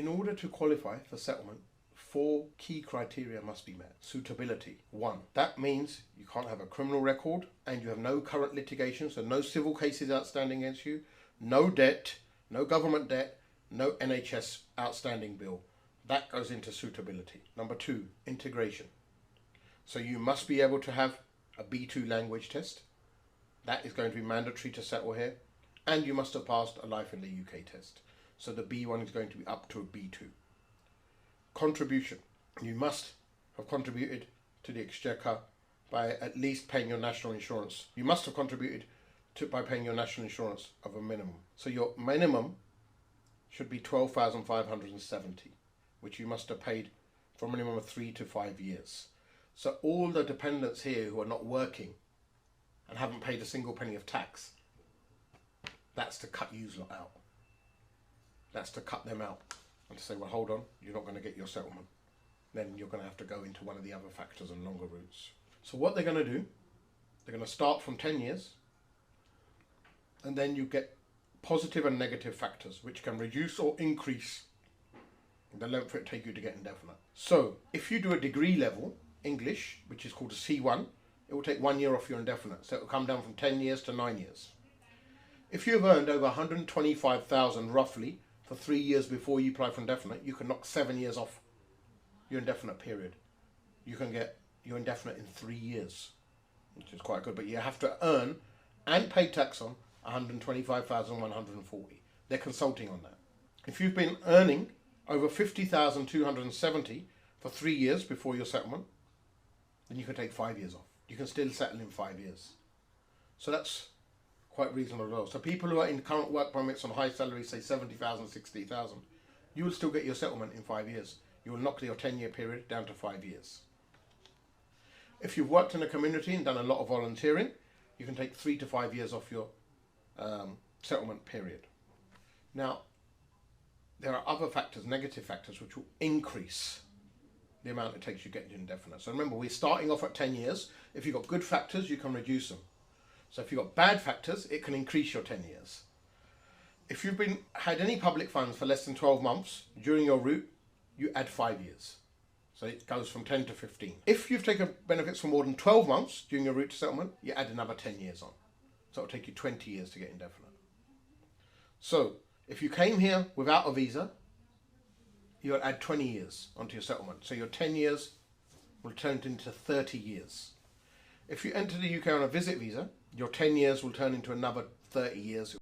In order to qualify for settlement, 4 key criteria must be met. Suitability. 1. That means you can't have a criminal record and you have no current litigation, so no civil cases outstanding against you, no debt, no government debt, no NHS outstanding bill. That goes into suitability. Number 2, integration. So you must be able to have a B2 language test. That is going to be mandatory to settle here. And you must have passed a Life in the UK test. So the B1 is going to be up to a B2. Contribution. You must have contributed to the Exchequer by at least paying your national insurance. You must have contributed by paying your national insurance of a minimum. So your minimum should be 12,570, which you must have paid for a minimum of 3 to 5 years. So all the dependents here who are not working and haven't paid a single penny of tax, that's to cut you lot out. That's to cut them out and to say, well, hold on, you're not going to get your settlement. Then you're going to have to go into one of the other factors and longer routes. So what they're going to do, they're going to start from 10 years, and then you get positive and negative factors, which can reduce or increase the length it take you to get indefinite. So if you do a degree level English, which is called a C1, it will take 1 year off your indefinite. So it will come down from 10 years to 9 years. If you've earned over 125,000 roughly for 3 years before you apply for indefinite, you can knock 7 years off your indefinite period. You can get your indefinite in 3 years, which is quite good, but you have to earn and pay tax on 125,140. They're consulting on that. If you've been earning over 50,270 for 3 years before your settlement, then you can take 5 years off. You can still settle in 5 years. So that's quite reasonable as well. So people who are in current work permits on high salaries, say 70,000, 60,000, you will still get your settlement in 5 years. You will knock your 10-year period down to 5 years. If you've worked in a community and done a lot of volunteering, you can take 3 to 5 years off your settlement period. Now, there are other factors, negative factors, which will increase the amount it takes you to get indefinite. So remember, we're starting off at 10 years. If you've got good factors, you can reduce them. So if you've got bad factors, it can increase your 10 years. If you've had any public funds for less than 12 months during your route, you add 5 years. So it goes from 10 to 15. If you've taken benefits for more than 12 months during your route to settlement, you add another 10 years on. So it'll take you 20 years to get indefinite. So if you came here without a visa, you'll add 20 years onto your settlement. So your 10 years will turn into 30 years. If you enter the UK on a visit visa, your 10 years will turn into another 30 years.